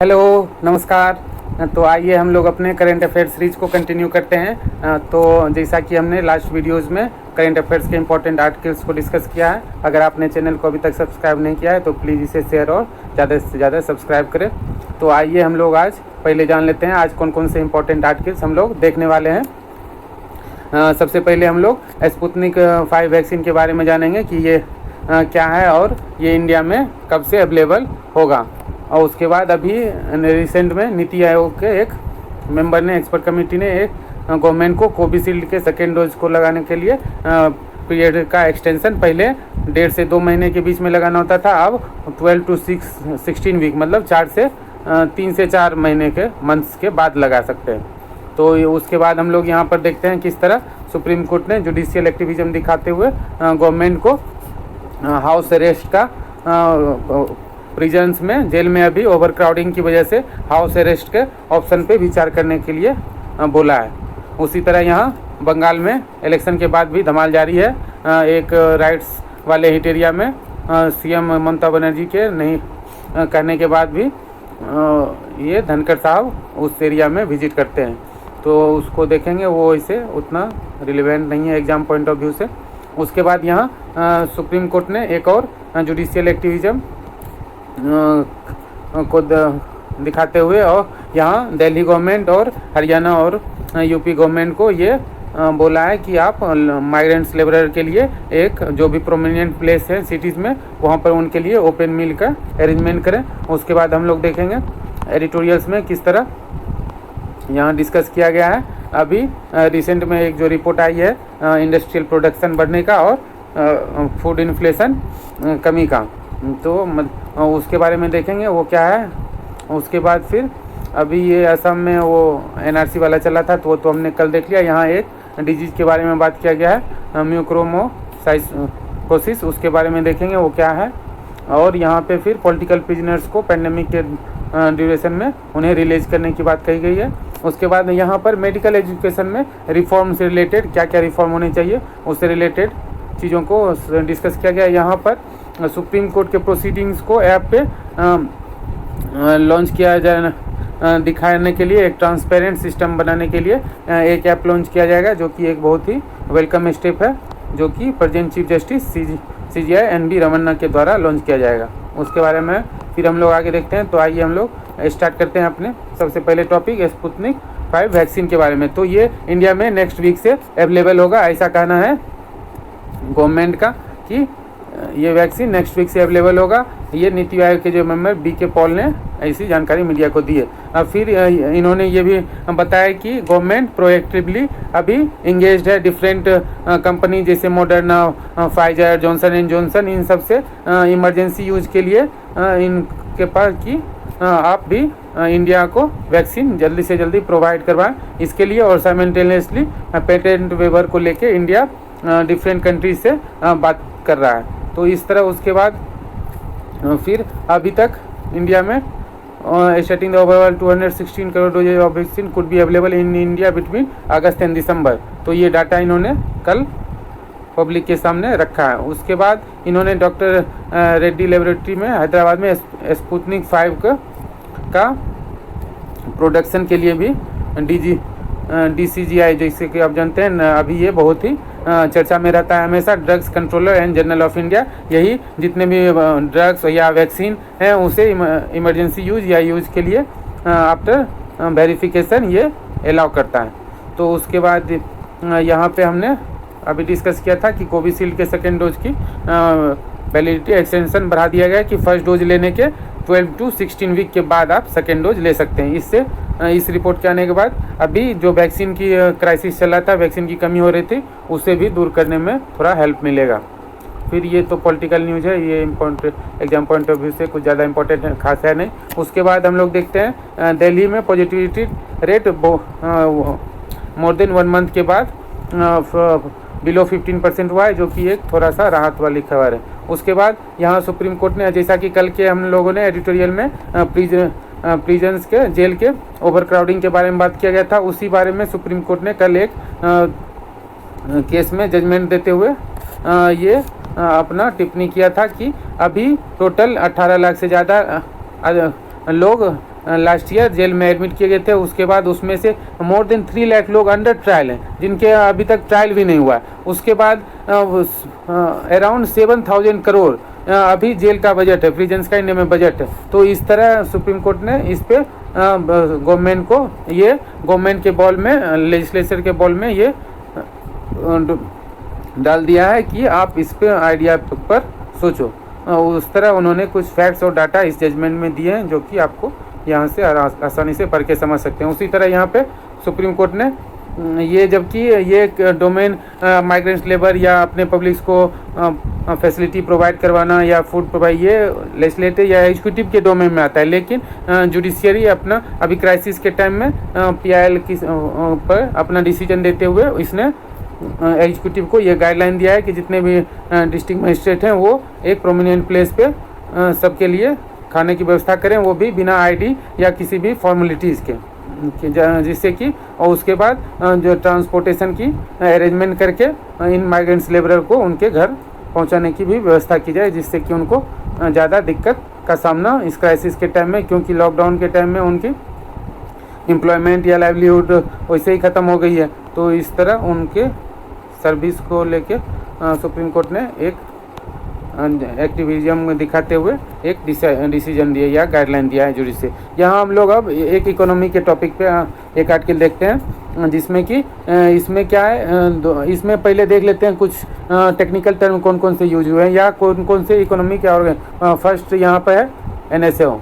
Hello, नमस्कार। तो आइए हम लोग अपने करंट अफेयर सीरीज को कंटिन्यू करते हैं। तो जैसा कि हमने लास्ट वीडियोस में करंट अफेयर्स के इंपॉर्टेंट आर्टिकल्स को डिस्कस किया है, अगर आपने चैनल को अभी तक सब्सक्राइब नहीं किया है तो प्लीज़ इसे शेयर और ज़्यादा से ज़्यादा सब्सक्राइब करें। तो आइए हम लोग आज पहले जान लेते हैं आज कौन कौन से इंपॉर्टेंट आर्टिकल्स हम लोग देखने वाले हैं। सबसे पहले हम लोग स्पुतनिक 5 वैक्सीन के बारे में जानेंगे कि ये क्या है और ये इंडिया में कब से अवेलेबल होगा। और उसके बाद अभी रिसेंट में नीति आयोग के एक मेंबर ने, एक्सपर्ट कमेटी ने एक गवर्नमेंट को कोविशील्ड के सेकेंड डोज को लगाने के लिए पीरियड का एक्सटेंशन पहले 1.5 से 2 महीने के बीच में लगाना होता था, अब 12 to 16 वीक मतलब 3 से 4 महीने के मंथ्स के बाद लगा सकते हैं। तो उसके बाद हम लोग यहाँ पर देखते हैं किस तरह सुप्रीम कोर्ट ने जुडिशियल एक्टिविज्म दिखाते हुए गवर्नमेंट को हाउस अरेस्ट का प्रिजन्स में, जेल में अभी ओवर क्राउडिंग की वजह से हाउस अरेस्ट के ऑप्शन पे विचार करने के लिए बोला है। उसी तरह यहाँ बंगाल में इलेक्शन के बाद भी धमाल जारी है। एक राइट्स वाले हिट एरिया में सीएम ममता बनर्जी के नहीं कहने के बाद भी ये धनखड़ साहब उस एरिया में विजिट करते हैं, तो उसको देखेंगे। वो इसे उतना रिलेवेंट नहीं है एग्जाम पॉइंट ऑफ व्यू से। उसके बाद यहाँ सुप्रीम कोर्ट ने एक और जुडिशियल एक्टिविज्म को दिखाते हुए और यहाँ दिल्ली गवर्नमेंट और हरियाणा और यूपी गवर्नमेंट को ये बोला है कि आप माइग्रेंट्स लेबरर के लिए एक जो भी प्रोमिनेंट प्लेस है सिटीज़ में, वहाँ पर उनके लिए ओपन मिल का अरेंजमेंट करें। उसके बाद हम लोग देखेंगे एडिटोरियल्स में किस तरह यहाँ डिस्कस किया गया है। अभी रिसेंट में एक जो रिपोर्ट आई है इंडस्ट्रियल प्रोडक्शन बढ़ने का और फूड इन्फ्लेशन कमी का, तो उसके बारे में देखेंगे वो क्या है। उसके बाद फिर अभी ये असम में वो एनआरसी वाला चला था, तो वो तो हमने कल देख लिया। यहाँ एक डिजीज़ के बारे में बात किया गया है म्यूक्रोमोसाइकोसिस, उसके बारे में देखेंगे वो क्या है। और यहाँ पे फिर पॉलिटिकल प्रिजनर्स को पैंडेमिक के ड्यूरेशन में उन्हें रिलीज करने की बात कही गई है। उसके बाद यहाँ पर मेडिकल एजुकेशन में रिफॉर्म से रिलेटेड क्या क्या रिफॉर्म होने चाहिए उससे रिलेटेड चीज़ों को डिस्कस किया गया। यहाँ पर सुप्रीम कोर्ट के प्रोसीडिंग्स को ऐप पे लॉन्च किया जाए, दिखाने के लिए एक ट्रांसपेरेंट सिस्टम बनाने के लिए एक ऐप लॉन्च किया जाएगा, जो कि एक बहुत ही वेलकम स्टेप है, जो कि present chief justice CJI NV Ramana के द्वारा लॉन्च किया जाएगा। उसके बारे में फिर हम लोग आगे देखते हैं। तो आइए हम लोग स्टार्ट करते हैं अपने सबसे पहले टॉपिक स्पुतनिक 5 वैक्सीन के बारे में। तो ये इंडिया में नेक्स्ट वीक से अवेलेबल होगा, ऐसा कहना है गवर्नमेंट का कि ये वैक्सीन नेक्स्ट वीक से अवेलेबल होगा। ये नीति आयोग के जो मेंबर BK पॉल ने ऐसी जानकारी मीडिया को दी है। फिर इन्होंने ये भी बताया कि गवर्नमेंट प्रोएक्टिवली अभी इंगेज्ड है डिफरेंट कंपनी जैसे Moderna, Pfizer, Johnson and Johnson, इन सब से इमरजेंसी यूज के लिए इनके पास कि आप भी इंडिया को वैक्सीन जल्दी से जल्दी प्रोवाइड करवाएं इसके लिए। और साइमल्टेनियसली पेटेंट वेवर को लेके इंडिया डिफरेंट कंट्रीज से बात कर रहा है। तो इस तरह उसके बाद फिर अभी तक इंडिया में starting the overall 216 crore doses of vaccine could be available in India between August and December. तो ये डाटा इन्होंने कल पब्लिक के सामने रखा है। उसके बाद इन्होंने डॉक्टर रेड्डी लेबोरेटरी में हैदराबाद में स्पुतनिक 5 का प्रोडक्शन के लिए भी DCGI, जैसे कि आप जानते हैं अभी ये बहुत ही चर्चा में रहता है हमेशा। Drugs controller and general of India यही जितने भी ड्रग्स या वैक्सीन हैं उसे इमरजेंसी यूज या यूज के लिए आफ्टर वेरिफिकेशन ये अलाउ करता है। तो उसके बाद यहाँ पे हमने अभी डिस्कस किया था कि कोविशील्ड के सेकेंड डोज की वैलिडिटी एक्सटेंशन बढ़ा दिया गया कि फर्स्ट डोज लेने के 12 to 16 वीक के बाद आप सेकेंड डोज ले सकते हैं। इससे इस रिपोर्ट के आने के बाद अभी जो वैक्सीन की क्राइसिस चला था, वैक्सीन की कमी हो रही थी, उसे भी दूर करने में थोड़ा हेल्प मिलेगा। फिर ये तो पॉलिटिकल न्यूज़ है, ये एग्जाम पॉइंट ऑफ व्यू से कुछ ज़्यादा इंपॉर्टेंट खास है नहीं। उसके बाद हम लोग देखते हैं दिल्ली में positivity rate more than 1 month के बाद बिलो 15% हुआ है, जो कि एक थोड़ा सा राहत वाली खबर है। उसके बाद यहाँ सुप्रीम कोर्ट ने, जैसा कि कल के हम लोगों ने एडिटोरियल में प्रिजन्स के जेल के ओवर क्राउडिंग के बारे में बात किया गया था, उसी बारे में सुप्रीम कोर्ट ने कल एक केस में जजमेंट देते हुए ये अपना टिप्पणी किया था कि अभी टोटल 18 लाख से ज़्यादा लोग लास्ट ईयर जेल में एडमिट किए गए थे। उसके बाद उसमें से मोर देन 3 लाख लोग अंडर ट्रायल हैं, जिनके अभी तक ट्रायल भी नहीं हुआ। उसके बाद अराउंड 7,000 करोड़ अभी जेल का बजट है, प्रिजन्स का इंडिया में बजट है। तो इस तरह सुप्रीम कोर्ट ने इस पे गवर्नमेंट को, ये गवर्नमेंट के बॉल में, लेजिस्लेचर के बॉल में ये डाल दिया है कि आप इस पे आइडिया पर सोचो। उस तरह उन्होंने कुछ फैक्ट्स और डाटा इस जजमेंट में दिए हैं, जो कि आपको यहाँ से आसानी से पढ़ के समझ सकते हैं। उसी तरह यहाँ पे सुप्रीम कोर्ट ने ये, जबकि ये डोमेन माइग्रेंट्स लेबर या अपने पब्लिक्स को फैसिलिटी प्रोवाइड करवाना या फूड प्रोवाइड, ये लेजिस्लेटिव या एग्जीक्यूटिव के डोमेन में आता है, लेकिन जुडिशियरी अपना अभी क्राइसिस के टाइम में PIL की पर अपना डिसीजन देते हुए इसने एग्जीक्यूटिव को ये गाइडलाइन दिया है कि जितने भी डिस्ट्रिक्ट मजिस्ट्रेट हैं वो एक प्रोमिनेंट प्लेस पे सबके लिए खाने की व्यवस्था करें, वो भी बिना ID या किसी भी फॉर्मेलिटीज़ के, जिससे कि, और उसके बाद जो ट्रांसपोर्टेशन की अरेंजमेंट करके इन माइग्रेंट्स लेबरर को उनके घर पहुंचाने की भी व्यवस्था की जाए, जिससे कि उनको ज़्यादा दिक्कत का सामना इस क्राइसिस के टाइम में, क्योंकि लॉकडाउन के टाइम में उनकी एम्प्लॉयमेंट या लाइवलीहुड वैसे ही ख़त्म हो गई है। तो इस तरह उनके सर्विस को लेके सुप्रीम कोर्ट ने एक एक्टिविज्म दिखाते हुए एक डिसीजन दिया या गाइडलाइन दिया है जुरी से। यहाँ हम लोग अब एक इकोनॉमी के टॉपिक पे एक आर्टिकल देखते हैं, जिसमें कि इसमें क्या है, इसमें पहले देख लेते हैं कुछ टेक्निकल टर्म कौन कौन से यूज हुए हैं या कौन कौन से इकोनॉमी के ऑर्गन। फर्स्ट यहाँ पे है NSO,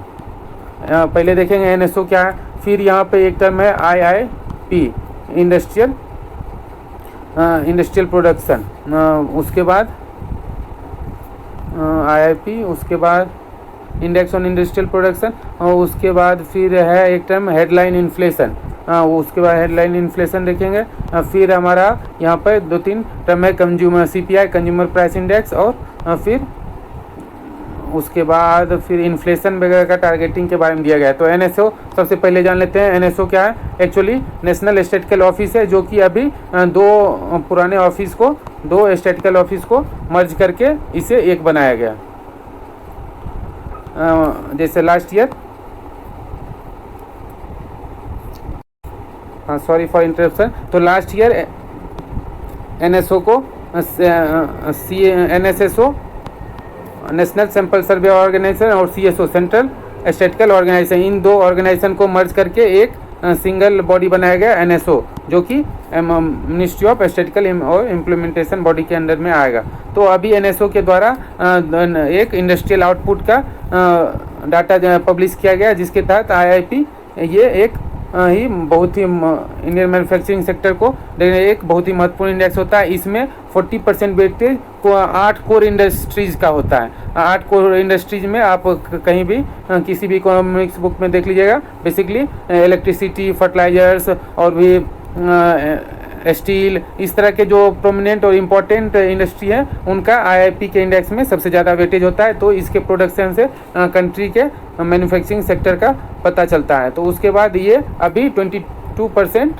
पहले देखेंगे NSO क्या है। फिर यहाँ पे एक टर्म है IIP, इंडस्ट्रियल प्रोडक्शन, उसके बाद IIP, उसके बाद इंडेक्स ऑन इंडस्ट्रियल प्रोडक्शन, और उसके बाद फिर है एक टर्म हेडलाइन इन्फ्लेशन, उसके बाद हेडलाइन इन्फ्लेशन देखेंगे। फिर हमारा यहाँ पर 2-3 टर्म है consumer CPI, consumer price index, और फिर उसके बाद फिर इन्फ्लेशन वगैरह का टारगेटिंग के बारे में दिया गया है। तो NSO सबसे पहले जान लेते हैं। NSO क्या है? एक्चुअली नेशनल स्टैटिस्टिकल ऑफिस है, जो कि अभी दो पुराने ऑफिस को, दो स्टैटिस्टिकल ऑफिस को मर्ज करके इसे एक बनाया गया। जैसे last year, sorry for interruption, तो लास्ट ईयर NSO को NSSO national sample survey organisation और CSO सेंट्रल स्टैटिस्टिकल ऑर्गेनाइजेशन, इन दो ऑर्गेनाइजेशन को मर्ज करके एक सिंगल बॉडी बनाया गया NSO, जो कि मिनिस्ट्री ऑफ स्टैटिस्टिकल और इम्प्लीमेंटेशन बॉडी के अंडर में आएगा। तो अभी NSO के द्वारा एक इंडस्ट्रियल आउटपुट का डाटा पब्लिश किया गया, जिसके तहत IIP ये एक ही बहुत ही इंडियन मैन्युफैक्चरिंग सेक्टर को एक बहुत ही महत्वपूर्ण इंडेक्स होता है। इसमें 40% वेटेज को 8 कोर इंडस्ट्रीज़ का होता है। 8 कोर इंडस्ट्रीज में आप कहीं भी किसी भी इकोनॉमिक्स बुक में देख लीजिएगा, बेसिकली इलेक्ट्रिसिटी, फर्टिलाइजर्स और भी स्टील, इस तरह के जो प्रोमिनेंट और इम्पोर्टेंट इंडस्ट्री है, उनका IIP के इंडेक्स में सबसे ज़्यादा वेटेज होता है। तो इसके प्रोडक्शन से कंट्री के मैन्युफैक्चरिंग सेक्टर का पता चलता है। तो उसके बाद ये अभी 22%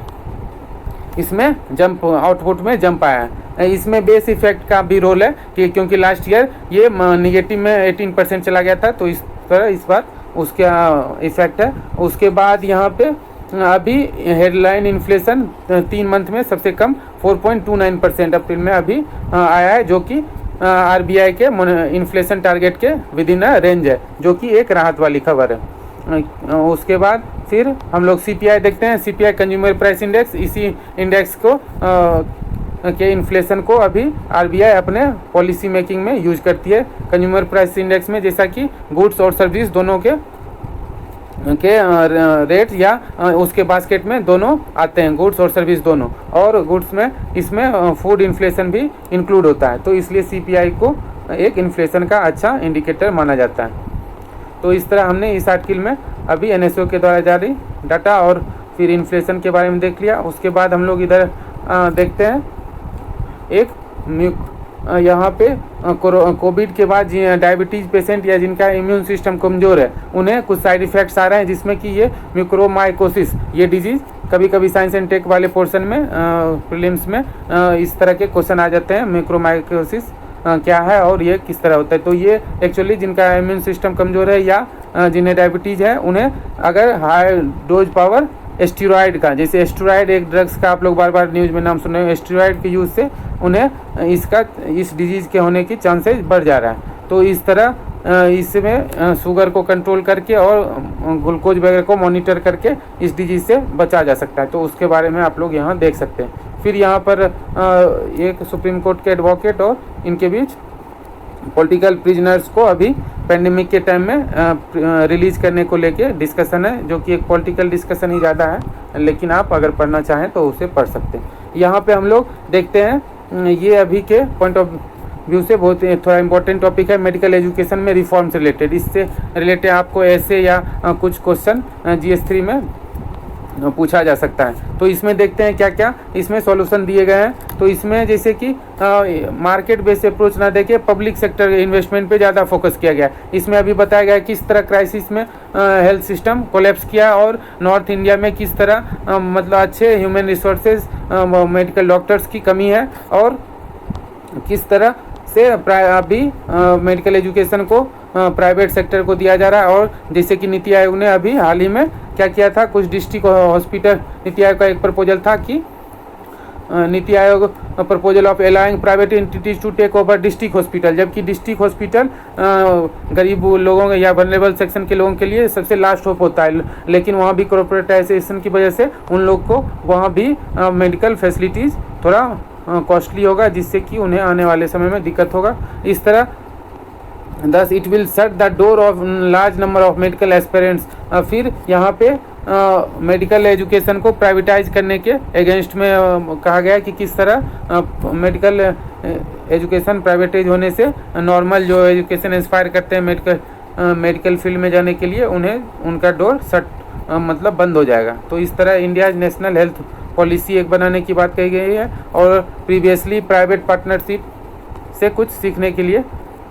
इसमें जंप, आउटपुट में जंप आया है। इसमें बेस इफेक्ट का भी रोल है कि क्योंकि लास्ट ईयर ये निगेटिव में 18% चला गया था, तो इस तरह इस बार उसका इफेक्ट है। उसके बाद यहाँ पे अभी हेडलाइन इन्फ्लेशन 3 मंथ में सबसे कम 4.29% अप्रैल में अभी आया है, जो कि RBI के इन्फ्लेशन टारगेट के विद इन रेंज है, जो कि एक राहत वाली खबर है। उसके बाद फिर हम लोग CPI देखते हैं। CPI कंज्यूमर प्राइस इंडेक्स, इसी इंडेक्स को के इन्फ्लेशन को अभी RBI अपने पॉलिसी मेकिंग में यूज करती है। कंज्यूमर प्राइस इंडेक्स में जैसा कि गुड्स और सर्विस दोनों के रेट या उसके बास्केट में दोनों आते हैं, गुड्स और सर्विस दोनों, और गुड्स में इसमें फूड इन्फ्लेशन भी इंक्लूड होता है। तो इसलिए CPI को एक इन्फ्लेशन का अच्छा इंडिकेटर माना जाता है। तो इस तरह हमने इस आर्टिकल में अभी NSO के द्वारा जारी डाटा और फिर इन्फ्लेशन के बारे में देख लिया। उसके बाद हम लोग इधर देखते हैं एक यहाँ पे कोविड के बाद डायबिटीज़ पेशेंट या जिनका इम्यून सिस्टम कमज़ोर है, उन्हें कुछ साइड इफ़ेक्ट्स आ रहे हैं, जिसमें कि ये म्यूकोरमाइकोसिस, ये डिजीज़ कभी कभी साइंस एंड टेक वाले पोर्शन में प्रीलिम्स में इस तरह के क्वेश्चन आ जाते हैं। म्यूकोरमाइकोसिस क्या है और ये किस तरह होता है। तो ये एक्चुअली जिनका इम्यून सिस्टम कमज़ोर है या जिन्हें डायबिटीज़ है, उन्हें अगर हाई डोज पावर स्टेरॉयड का, जैसे स्टेरॉयड एक ड्रग्स का आप लोग बार बार न्यूज़ में नाम सुन रहे हो, स्टेरॉयड के यूज़ से उन्हें इस डिजीज़ के होने की चांसेस बढ़ जा रहा है। तो इस तरह इसमें शुगर को कंट्रोल करके और ग्लूकोज वगैरह को मॉनिटर करके इस डिजीज़ से बचा जा सकता है। तो उसके बारे में आप लोग यहाँ देख सकते हैं। फिर यहाँ पर एक सुप्रीम कोर्ट के एडवोकेट और इनके बीच पॉलिटिकल प्रिजनर्स को अभी पेंडेमिक के टाइम में रिलीज़ करने को लेके डिस्कशन है, जो कि एक पॉलिटिकल डिस्कशन ही ज़्यादा है, लेकिन आप अगर पढ़ना चाहें तो उसे पढ़ सकते हैं। यहाँ पे हम लोग देखते हैं ये अभी के पॉइंट ऑफ व्यू से बहुत थोड़ा इंपॉर्टेंट टॉपिक है, मेडिकल एजुकेशन में रिफॉर्म से रिलेटेड। इससे रिलेटेड आपको ऐसे या कुछ क्वेश्चन GS3 में पूछा जा सकता है। तो इसमें देखते हैं क्या क्या इसमें सॉल्यूशन दिए गए हैं। तो इसमें जैसे कि मार्केट बेस्ड अप्रोच ना देके पब्लिक सेक्टर इन्वेस्टमेंट पे ज़्यादा फोकस किया गया। इसमें अभी बताया गया किस तरह क्राइसिस में हेल्थ सिस्टम कोलैप्स किया और नॉर्थ इंडिया में किस तरह मतलब अच्छे ह्यूमन रिसोर्सेज मेडिकल डॉक्टर्स की कमी है और किस तरह से अभी मेडिकल एजुकेशन को प्राइवेट सेक्टर को दिया जा रहा है। और जैसे कि नीति आयोग ने अभी हाल ही में क्या किया था, कुछ डिस्ट्रिक्ट हॉस्पिटल, नीति आयोग का एक प्रपोजल था कि NITI Aayog proposal of allowing private entities to take over district hospital, जबकि डिस्ट्रिक्ट हॉस्पिटल गरीब लोगों या वनरेबल सेक्शन के लोगों के लिए सबसे लास्ट होप होता है, लेकिन वहाँ भी कॉर्पोरेटाइजेशन की वजह से उन लोग को वहाँ भी मेडिकल फैसिलिटीज़ थोड़ा कॉस्टली होगा, जिससे कि उन्हें आने वाले समय में दिक्कत होगा। इस तरह Thus it will shut the door of large number of medical aspirants। फिर यहाँ पे मेडिकल एजुकेशन को प्राइवेटाइज करने के अगेंस्ट में कहा गया कि किस तरह मेडिकल एजुकेशन प्राइवेटाइज होने से नॉर्मल जो एजुकेशन इंस्पायर करते हैं मेडिकल फील्ड में जाने के लिए उन्हें उनका डोर मतलब बंद हो जाएगा। तो इस तरह इंडिया नेशनल हेल्थ पॉलिसी एक बनाने की बात कही गई है और प्रीवियसली प्राइवेट पार्टनरशिप से कुछ सीखने के लिए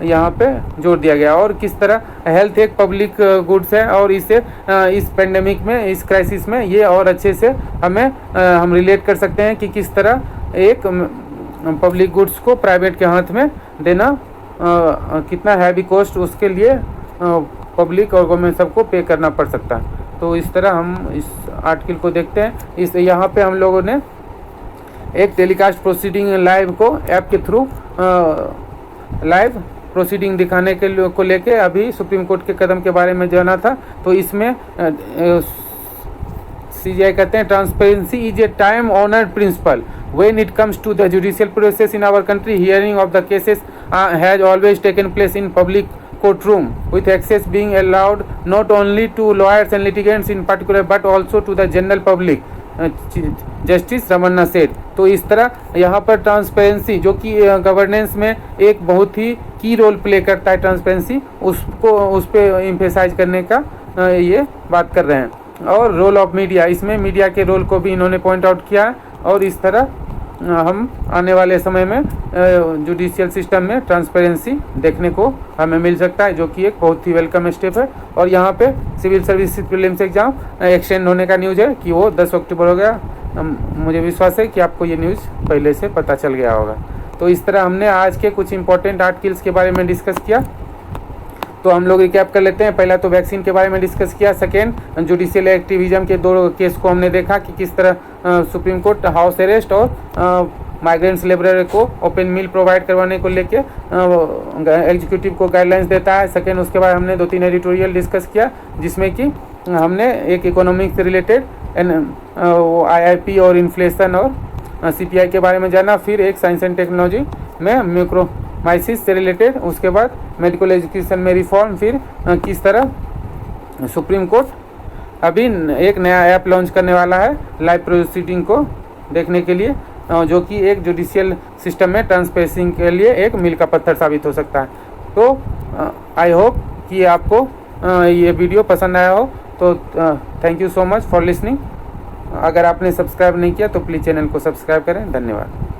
यहाँ पे जोर दिया गया। और किस तरह हेल्थ एक पब्लिक गुड्स है और इसे इस पेंडेमिक में, इस क्राइसिस में ये और अच्छे से हम रिलेट कर सकते हैं कि किस तरह एक पब्लिक गुड्स को प्राइवेट के हाथ में देना कितना हैवी कॉस्ट उसके लिए पब्लिक और गवर्नमेंट सबको पे करना पड़ सकता है। तो इस तरह हम इस आर्टिकल को देखते हैं। इस यहाँ पे हम लोगों ने एक टेलीकास्ट प्रोसीडिंग लाइव को ऐप के थ्रू लाइव प्रोसीडिंग दिखाने के को लेके अभी सुप्रीम कोर्ट के कदम के बारे में जाना था। तो इसमें CGI कहते हैं transparency is a time honoured principle when it comes to the judicial process in our country. Hearing of the cases has always taken place in public courtroom with access being allowed not only to lawyers and litigants in particular but also to the general public, justice Ramana said. तो इस तरह यहाँ पर transparency जो कि governance में एक बहुत ही की रोल प्ले करता है, ट्रांसपेरेंसी उस पर एम्फेसाइज करने का ये बात कर रहे हैं। और रोल ऑफ मीडिया, इसमें मीडिया के रोल को भी इन्होंने पॉइंट आउट किया है। और इस तरह हम आने वाले समय में जुडिशियल सिस्टम में ट्रांसपेरेंसी देखने को हमें मिल सकता है, जो कि एक बहुत ही वेलकम स्टेप है। और यहाँ पे civil service prelims exam extend होने का न्यूज़ है कि वो 10 अक्टूबर हो गया। मुझे विश्वास है कि आपको ये न्यूज़ पहले से पता चल गया होगा। तो इस तरह हमने आज के कुछ इंपॉर्टेंट आर्टिकल्स के बारे में डिस्कस किया। तो हम लोग रिकैप कर लेते हैं। पहला तो वैक्सीन के बारे में डिस्कस किया। सेकेंड, जुडिशियल एक्टिविज्म के 2 केस को हमने देखा कि किस तरह सुप्रीम कोर्ट हाउस अरेस्ट और माइग्रेंट्स लेबर को ओपन मील प्रोवाइड करवाने को लेके एग्जीक्यूटिव को गाइडलाइंस देता है। सेकेंड, उसके बाद हमने 2-3 एडिटोरियल डिस्कस किया, जिसमें कि हमने एक इकोनॉमिक से रिलेटेड IIP और इन्फ्लेशन और CPI के बारे में जाना। फिर एक साइंस एंड टेक्नोलॉजी में माइक्रोमाइसिस से रिलेटेड, उसके बाद मेडिकल एजुकेशन में रिफॉर्म। फिर किस तरह सुप्रीम कोर्ट अभी एक नया ऐप लॉन्च करने वाला है लाइव प्रोसीडिंग को देखने के लिए, जो कि एक जुडिशियल सिस्टम में ट्रांसपेरेंसी के लिए एक मील का पत्थर साबित हो सकता है। तो आई होप कि आपको ये वीडियो पसंद आया हो। तो thank you so much for listening. अगर आपने सब्सक्राइब नहीं किया तो प्लीज़ चैनल को सब्सक्राइब करें। धन्यवाद।